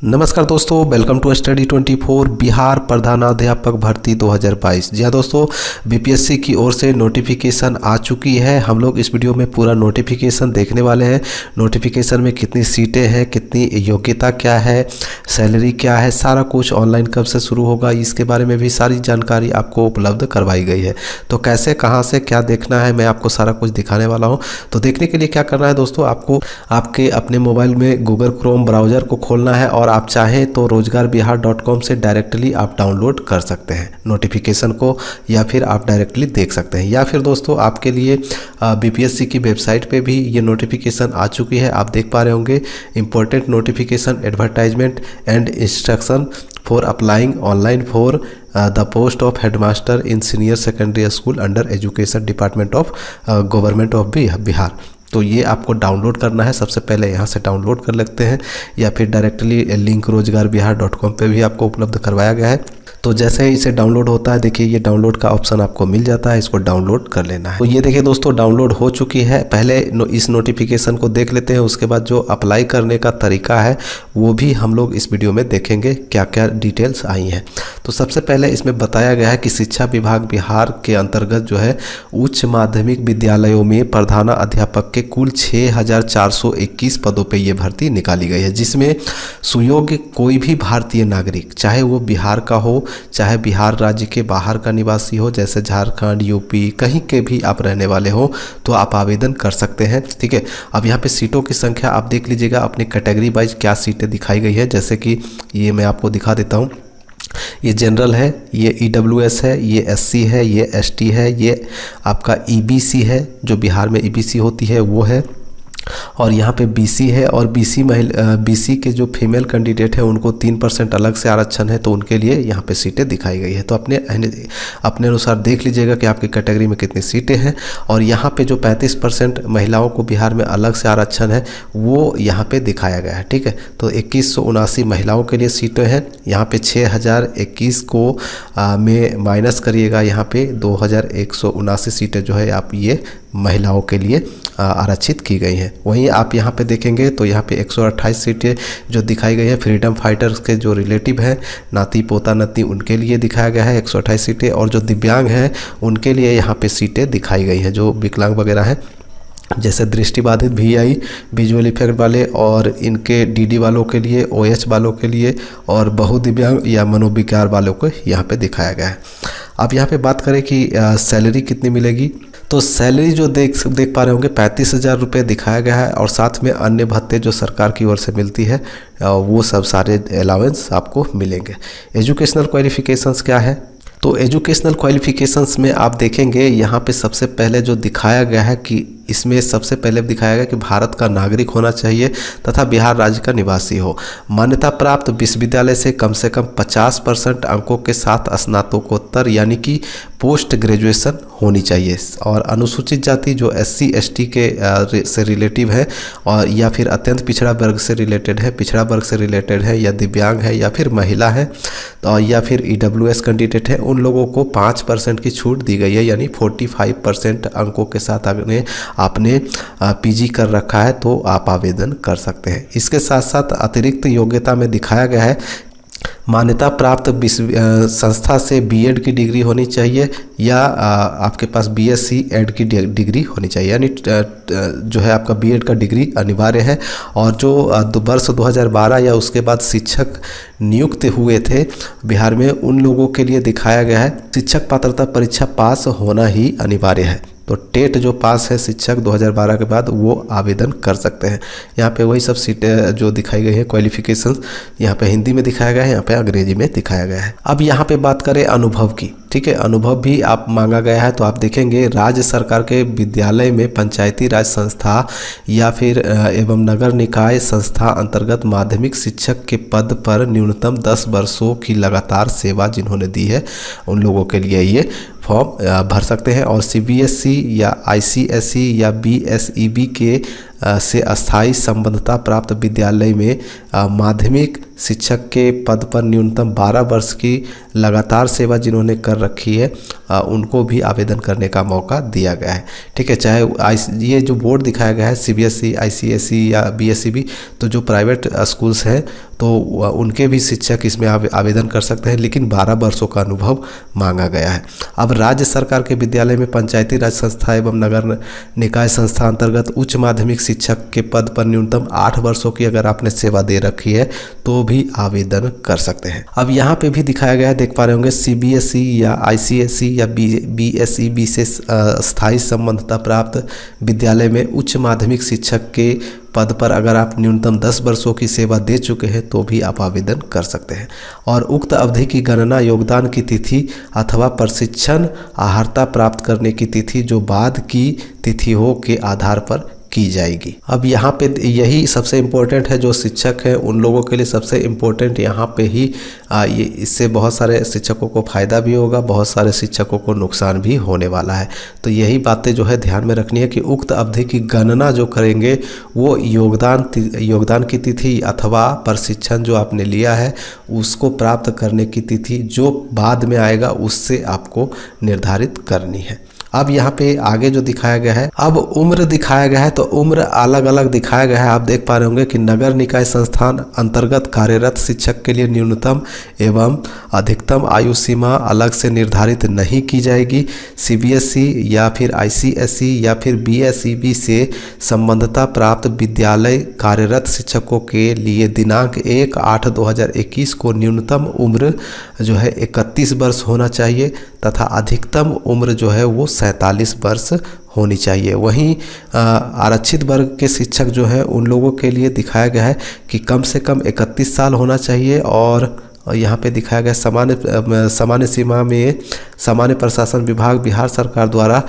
नमस्कार दोस्तों, welcome to study 24 Bihar प्रधानाध्यापक भर्ती 2022। जी हाँ दोस्तों, बीपीएससी की ओर से नोटिफिकेशन आ चुकी है। हम लोग इस वीडियो में पूरा नोटिफिकेशन देखने वाले हैं। नोटिफिकेशन में कितनी सीटें हैं, कितनी योग्यता क्या है, सैलरी क्या है, सारा कुछ ऑनलाइन कब से शुरू होगा, इसके बारे में भी सारी जानकारी आपको उपलब्ध करवाई गई है। तो कैसे, कहाँ से क्या देखना है, मैं आपको सारा कुछ दिखाने वाला हूँ। तो देखने के लिए क्या करना है दोस्तों, आपको आपके अपने मोबाइल में गूगल क्रोम ब्राउज़र को खोलना है और आप चाहें तो rozgarbihar.com से डायरेक्टली आप डाउनलोड कर सकते हैं नोटिफिकेशन को, या फिर आप डायरेक्टली देख सकते हैं। या फिर दोस्तों आपके लिए बीपीएससी की वेबसाइट पे भी ये नोटिफिकेशन आ चुकी है। आप देख पा रहे होंगे, important notification, advertisement and instruction for applying online for the post of headmaster in senior secondary school under education department of government of Bihar. तो ये आपको डाउनलोड करना है। सबसे पहले यहाँ से डाउनलोड कर लेते हैं, या फिर डायरेक्टली लिंक rozgarbihar.com पे भी आपको उपलब्ध करवाया गया है। तो जैसे ही इसे डाउनलोड होता है, देखिए ये डाउनलोड का ऑप्शन आपको मिल जाता है, इसको डाउनलोड कर लेना है। तो ये देखिए दोस्तों, डाउनलोड हो चुकी है। पहले इस नोटिफिकेशन को देख लेते हैं, उसके बाद जो अप्लाई करने का तरीका है वो भी हम लोग इस वीडियो में देखेंगे, क्या क्या डिटेल्स आई हैं। तो सबसे पहले इसमें बताया गया है कि शिक्षा विभाग बिहार के अंतर्गत जो है उच्च माध्यमिक विद्यालयों में प्रधानाध्यापक के कुल 6421 पदों पर यह भर्ती निकाली गई है, जिसमें सुयोग्य कोई भी भारतीय नागरिक, चाहे वो बिहार का हो, चाहे बिहार राज्य के बाहर का निवासी हो, जैसे झारखंड, यूपी, कहीं के भी आप रहने वाले हो, तो आप आवेदन कर सकते हैं। ठीक है, अब यहाँ पे सीटों की संख्या आप देख लीजिएगा, अपनी कैटेगरी वाइज क्या सीटें दिखाई गई है। जैसे कि ये मैं आपको दिखा देता हूँ, ये जनरल है, ये ईडब्ल्यूएस है, ये एससी है, ये एसटी है, ये आपका ईबीसी है, जो बिहार में ईबीसी होती है वो है, और यहाँ पे बीसी है। और बीसी के जो फीमेल कैंडिडेट है उनको 3% अलग से आरक्षण है, तो उनके लिए यहाँ पे सीटें दिखाई गई है। तो अपने अनुसार देख लीजिएगा कि आपकी कैटेगरी में कितनी सीटें हैं। और यहाँ पे जो 35% महिलाओं को बिहार में अलग से आरक्षण है वो यहाँ पे दिखाया गया है। ठीक है, तो 2179 महिलाओं के लिए सीटें हैं। यहाँ पे 6021 को में माइनस करिएगा, यहाँ पे 2179 सीटें जो है आप ये महिलाओं के लिए आरक्षित की गई हैं। वहीं आप यहाँ पे देखेंगे तो यहाँ पे 128 सीटें जो दिखाई गई है फ्रीडम फाइटर्स के जो रिलेटिव हैं, नाती पोता नती, उनके लिए दिखाया गया है 128 सीटें। और जो दिव्यांग हैं उनके लिए यहाँ पे सीटें दिखाई गई हैं, जो विकलांग वगैरह हैं, जैसे दृष्टिबाधित, VI, विजुअल इफेक्ट वाले, और इनके DD वालों के लिए, OH वालों के लिए, और बहुदिव्यांग या मनोविकार वालों को यहाँ पे दिखाया गया है। अब यहाँ पे बात करें कि सैलरी कितनी मिलेगी, तो सैलरी जो देख पा रहे होंगे 35,000 रुपये दिखाया गया है, और साथ में अन्य भत्ते जो सरकार की ओर से मिलती है वो सब सारे अलाउंस आपको मिलेंगे। एजुकेशनल क्वालिफिकेशंस क्या है, तो एजुकेशनल क्वालिफिकेशंस में आप देखेंगे यहाँ पे सबसे पहले जो दिखाया गया है कि इसमें सबसे पहले दिखाया गया कि भारत का नागरिक होना चाहिए तथा बिहार राज्य का निवासी हो, मान्यता प्राप्त विश्वविद्यालय से कम 50% अंकों के साथ स्नातकोत्तर यानी कि पोस्ट ग्रेजुएशन होनी चाहिए, और अनुसूचित जाति जो SC ST के से रिलेटिव है, और या फिर अत्यंत पिछड़ा वर्ग से रिलेटेड है, पिछड़ा वर्ग से रिलेटेड है, या दिव्यांग है, या फिर महिला है, और या फिर EWS कैंडिडेट है, उन लोगों को 5% की छूट दी गई है, यानी 45% अंकों के साथ आपने PG कर रखा है तो आप आवेदन कर सकते हैं। इसके साथ साथ अतिरिक्त योग्यता में दिखाया गया है मान्यता प्राप्त संस्था से BEd की डिग्री होनी चाहिए, या आपके पास BSc एड की डिग्री होनी चाहिए, यानी जो है आपका BEd का डिग्री अनिवार्य है। और जो वर्ष 2012 या उसके बाद शिक्षक नियुक्त हुए थे बिहार में, उन लोगों के लिए दिखाया गया है शिक्षक पात्रता परीक्षा पास होना ही अनिवार्य है। तो टेट जो पास है शिक्षक 2012 के बाद, वो आवेदन कर सकते हैं। यहाँ पे वही सब सीटें जो दिखाई गई है क्वालिफिकेशंस, यहाँ पे हिंदी में दिखाया गया है, यहाँ पे अंग्रेजी में दिखाया गया है। अब यहाँ पे बात करें अनुभव की, ठीक है, अनुभव भी आप मांगा गया है। तो आप देखेंगे राज्य सरकार के विद्यालय में पंचायती राज संस्था या फिर एवं नगर निकाय संस्था अंतर्गत माध्यमिक शिक्षक के पद पर न्यूनतम 10 वर्षों की लगातार सेवा जिन्होंने दी है, उन लोगों के लिए ये फॉर्म भर सकते हैं। और CBSE या ICSE या BSEB के से अस्थायी संबद्धता प्राप्त विद्यालय में माध्यमिक शिक्षक के पद पर न्यूनतम 12 वर्ष की लगातार सेवा जिन्होंने कर रखी है उनको भी आवेदन करने का मौका दिया गया है। ठीक है, चाहे ये जो बोर्ड दिखाया गया है CBSE, ICSE या BSEB, तो जो प्राइवेट स्कूल्स हैं तो उनके भी शिक्षक इसमें आवेदन कर सकते हैं, लेकिन 12 वर्षों का अनुभव मांगा गया है। अब राज्य सरकार के विद्यालय में पंचायती राज संस्था एवं नगर निकाय संस्था अंतर्गत उच्च माध्यमिक शिक्षक के पद पर न्यूनतम 8 वर्षों की अगर आपने सेवा दे रखी है तो भी आवेदन कर सकते हैं। अब यहाँ पे भी दिखाया गया है, देख पा रहे होंगे, CBSE या ICSE या BSEB से स्थायी संबद्धता प्राप्त विद्यालय में उच्च माध्यमिक शिक्षक के पद पर अगर आप न्यूनतम 10 वर्षों की सेवा दे चुके हैं तो भी आप आवेदन कर सकते हैं। और उक्त अवधि की गणना योगदान की तिथि अथवा प्रशिक्षण अर्हता प्राप्त करने की तिथि जो बाद की तिथि हो के आधार पर की जाएगी। अब यहाँ पे यही सबसे इम्पोर्टेंट है, जो शिक्षक हैं उन लोगों के लिए सबसे इम्पोर्टेंट यहाँ पे ही ये इससे बहुत सारे शिक्षकों को फ़ायदा भी होगा, बहुत सारे शिक्षकों को नुकसान भी होने वाला है। तो यही बातें जो है ध्यान में रखनी है कि उक्त अवधि की गणना जो करेंगे वो योगदान की तिथि अथवा प्रशिक्षण जो आपने लिया है उसको प्राप्त करने की तिथि जो बाद में आएगा उससे आपको निर्धारित करनी है। अब यहाँ पे आगे जो दिखाया गया है, अब उम्र दिखाया गया है, तो उम्र अलग अलग दिखाया गया है। आप देख पा रहे होंगे कि नगर निकाय संस्थान अंतर्गत कार्यरत शिक्षक के लिए न्यूनतम एवं अधिकतम आयु सीमा अलग से निर्धारित नहीं की जाएगी। CBSE या फिर ICSE या फिर BSEB से संबद्धता प्राप्त विद्यालय कार्यरत शिक्षकों के लिए दिनांक 1/8/2021 को न्यूनतम उम्र जो है 31 वर्ष होना चाहिए तथा अधिकतम उम्र जो है वो 47 वर्ष होनी चाहिए। वहीं आरक्षित वर्ग के शिक्षक जो हैं उन लोगों के लिए दिखाया गया है कि कम से कम 31 साल होना चाहिए। और यहाँ पे दिखाया गया सामान्य सीमा में सामान्य प्रशासन विभाग बिहार सरकार द्वारा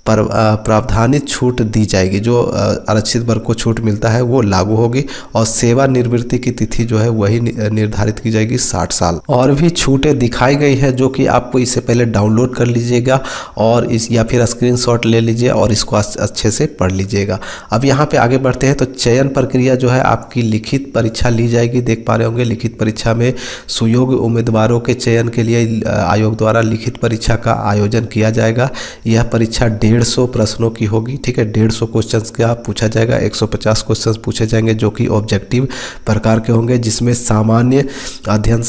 प्रावधानित छूट दी जाएगी। जो आरक्षित वर्ग को छूट मिलता है वो लागू होगी और सेवानिवृत्ति की तिथि जो है वही निर्धारित की जाएगी 60 साल। और भी छूटें दिखाई गई है जो कि आपको इससे पहले डाउनलोड कर लीजिएगा और या फिर स्क्रीनशॉट ले लीजिए और इसको अच्छे से पढ़ लीजिएगा। अब यहाँ पे आगे बढ़ते हैं तो चयन प्रक्रिया जो है आपकी लिखित परीक्षा ली जाएगी। देख पा रहे होंगे लिखित परीक्षा में सुयोग्य उम्मीदवारों के चयन के लिए आयोग द्वारा लिखित परीक्षा का आयोजन किया जाएगा। यह परीक्षा 150 प्रश्नों की होगी। ठीक है, 150 क्वेश्चंस का पूछा जाएगा। 150 क्वेश्चंस पूछे जाएंगे जो कि ऑब्जेक्टिव प्रकार के होंगे, जिसमें सामान्य अध्ययन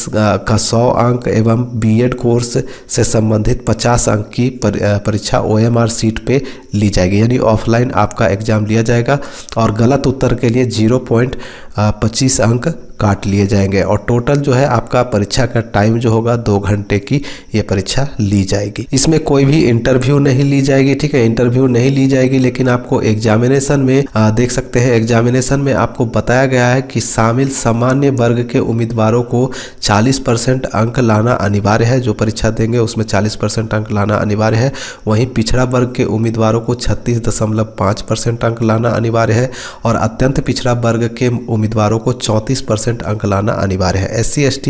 का 100 अंक एवं BEd कोर्स से संबंधित 50 अंक की परीक्षा OMR सीट पे ली जाएगी, यानी ऑफलाइन आपका एग्जाम लिया जाएगा और गलत उत्तर के लिए 0.25 अंक काट लिए जाएंगे। और टोटल जो है आपका परीक्षा का टाइम जो होगा 2 घंटे की ये परीक्षा ली जाएगी। इसमें कोई भी इंटरव्यू नहीं ली जाएगी। ठीक है, इंटरव्यू नहीं ली जाएगी, लेकिन आपको एग्जामिनेशन में देख सकते हैं, एग्जामिनेशन में आपको बताया गया है कि शामिल सामान्य वर्ग के उम्मीदवारों को 40% अंक लाना अनिवार्य है। जो परीक्षा देंगे उसमें 40% अंक लाना अनिवार्य है। वहीं पिछड़ा वर्ग के उम्मीदवारों को 36.5% अंक लाना अनिवार्य है और अत्यंत पिछड़ा वर्ग के उम्मीदवारों को 34% अंक लाना अनिवार्य है। SC ST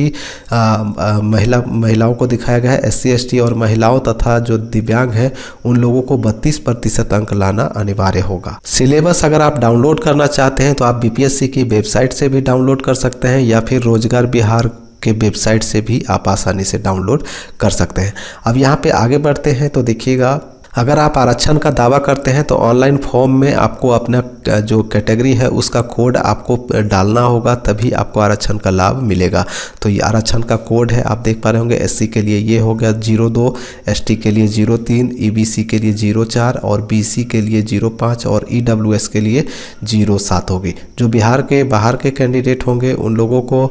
महिलाओं को दिखाया गया है। SC ST और महिलाओं तथा जो दिव्यांग हैं उन लोगों को 32% अंक लाना अनिवार्य होगा। सिलेबस अगर आप डाउनलोड करना चाहते हैं तो आप BPSC की वेबसाइट से भी डाउनलोड कर सकते हैं या फिर रोजगार बिहार के वेबसाइट से भी आप आसानी से डाउनलोड कर सकते हैं। अब यहाँ पे आगे बढ़ते हैं तो देखिएगा, अगर आप आरक्षण का दावा करते हैं तो ऑनलाइन फॉर्म में आपको अपना जो कैटेगरी है उसका कोड आपको डालना होगा, तभी आपको आरक्षण का लाभ मिलेगा। तो ये आरक्षण का कोड है, आप देख पा रहे होंगे। SC के लिए ये हो गया 02, ST के लिए 03, EBC के लिए 04 और BC के लिए 05 और EWS के लिए 07 होगी। जो बिहार के बाहर के कैंडिडेट होंगे उन लोगों को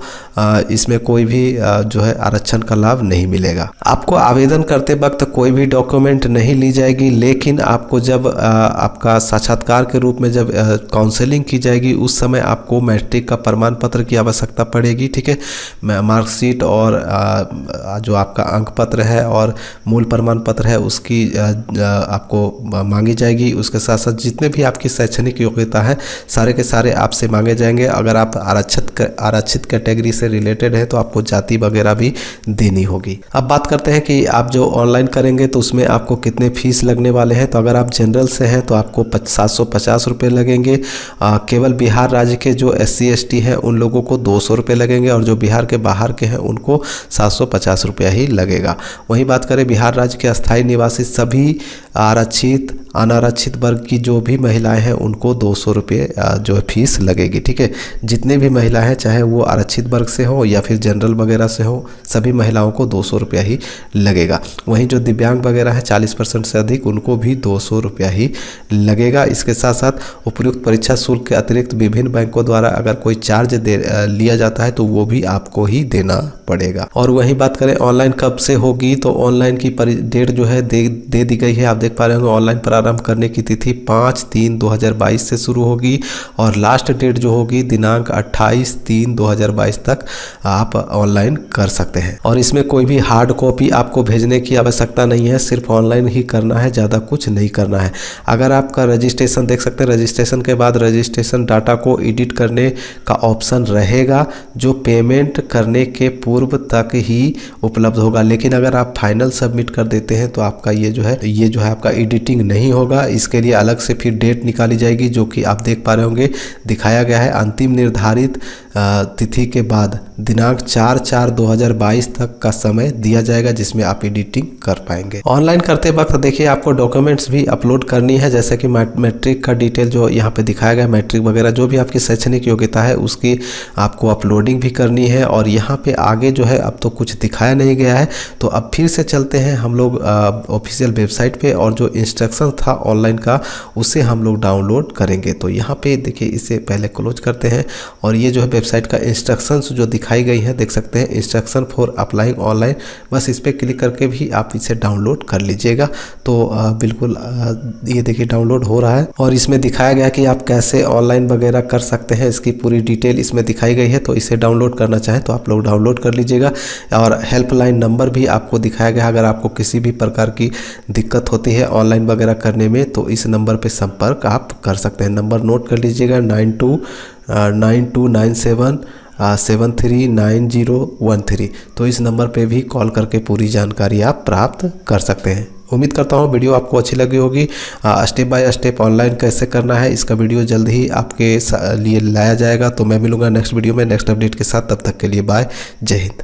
इसमें कोई भी जो है आरक्षण का लाभ नहीं मिलेगा। आपको आवेदन करते वक्त कोई भी डॉक्यूमेंट नहीं ली जाएगी, लेकिन आपको जब आपका साक्षात्कार के रूप में जब काउंसलिंग की जाएगी उस समय आपको मैट्रिक का प्रमाण पत्र की आवश्यकता पड़ेगी। ठीक है, मार्कशीट और जो आपका अंक पत्र है और मूल प्रमाण पत्र है उसकी आपको मांगी जाएगी। उसके साथ साथ जितने भी आपकी शैक्षणिक योग्यता है सारे के सारे आपसे मांगे जाएंगे। अगर आप आरक्षित कैटेगरी से रिलेटेड है तो आपको जाति वगैरह भी देनी होगी। अब बात करते हैं कि आप जो ऑनलाइन करेंगे तो उसमें आपको कितने फीस फीस लगने वाले हैं। तो अगर आप जनरल से हैं तो आपको 750 रुपये लगेंगे। केवल बिहार राज्य के जो SC ST हैं उन लोगों को 200 रुपये लगेंगे और जो बिहार के बाहर के हैं उनको 750 रुपया ही लगेगा। वहीं बात करें बिहार राज्य के अस्थायी निवासी सभी आरक्षित अनारक्षित वर्ग की जो भी महिलाएं हैं उनको 200 रुपये जो है फीस लगेगी। ठीक है, जितने भी महिला हैं चाहे वो आरक्षित वर्ग से हो या फिर जनरल वगैरह से हो, सभी महिलाओं को 200 रुपया ही लगेगा। वहीं जो दिव्यांग वगैरह है 40% से अधिक उनको भी 200 रुपया ही लगेगा। इसके साथ साथ उपयुक्त परीक्षा शुल्क के अतिरिक्त विभिन्न बैंकों द्वारा अगर कोई चार्ज लिया जाता है तो वो भी आपको ही देना पड़ेगा। और वहीं बात करें ऑनलाइन कब से होगी, तो ऑनलाइन की डेट जो है दे दी गई है। आप देख पा रहे होंगे ऑनलाइन प्रारंभ करने की तिथि 5/3/2022 से शुरू होगी और लास्ट डेट जो होगी दिनांक 28/3/2022 तक आप ऑनलाइन कर सकते हैं। और इसमें कोई भी हार्ड कॉपी आपको भेजने की आवश्यकता नहीं है, सिर्फ ऑनलाइन ही करना है, ज़्यादा कुछ नहीं करना है। अगर आपका रजिस्ट्रेशन देख सकते हैं, रजिस्ट्रेशन के बाद रजिस्ट्रेशन डाटा को एडिट करने का ऑप्शन रहेगा जो पेमेंट करने के पूर्व तक ही उपलब्ध होगा। लेकिन अगर आप फाइनल सबमिट कर देते हैं तो आपका ये जो है आपका एडिटिंग नहीं होगा। इसके लिए अलग से फिर डेट निकाली जाएगी जो कि आप देख पा रहे होंगे दिखाया गया है। अंतिम निर्धारित तिथि के बाद दिनांक 4/4/2022 तक का समय दिया जाएगा जिसमें आप एडिटिंग कर पाएंगे। ऑनलाइन करते वक्त देखिए आपको डॉक्यूमेंट्स भी अपलोड करनी है, जैसे कि मैट्रिक का डिटेल जो यहाँ पे दिखाया गया, मैट्रिक वगैरह जो भी आपकी शैक्षणिक योग्यता है उसकी आपको अपलोडिंग भी करनी है। और यहाँ पे आगे जो है अब तो कुछ दिखाया नहीं गया है, तो अब फिर से चलते हैं हम लोग ऑफिशियल वेबसाइट पे और जो इंस्ट्रक्शन था ऑनलाइन का उसे हम लोग डाउनलोड करेंगे। तो यहाँ पे देखिए इसे पहले क्लोज करते हैं और ये जो है वेबसाइट का इंस्ट्रक्शंस जो दिखाई गई है देख सकते हैं, इंस्ट्रक्शन फॉर अप्लाइंग ऑनलाइन, बस इस पर क्लिक करके भी आप इसे डाउनलोड कर लीजिएगा। तो बिल्कुल ये देखिए डाउनलोड हो रहा है और इसमें दिखाया गया कि आप कैसे ऑनलाइन वगैरह कर सकते हैं, इसकी पूरी डिटेल इसमें दिखाई गई है। तो इसे डाउनलोड करना चाहें तो आप लोग डाउनलोड कर लीजिएगा। और हेल्पलाइन नंबर भी आपको दिखाया गया, अगर आपको किसी भी प्रकार की दिक्कत होती है ऑनलाइन वगैरह करने में तो इस नंबर पे संपर्क आप कर सकते हैं। नंबर नोट कर लीजिएगा 9297373913। तो इस नंबर पे भी कॉल करके पूरी जानकारी आप प्राप्त कर सकते हैं। उम्मीद करता हूँ वीडियो आपको अच्छी लगी होगी। स्टेप बाय स्टेप ऑनलाइन कैसे करना है इसका वीडियो जल्द ही आपके लिए लाया जाएगा। तो मैं मिलूंगा नेक्स्ट वीडियो में नेक्स्ट अपडेट के साथ, तब तक के लिए बाय, जय हिंद।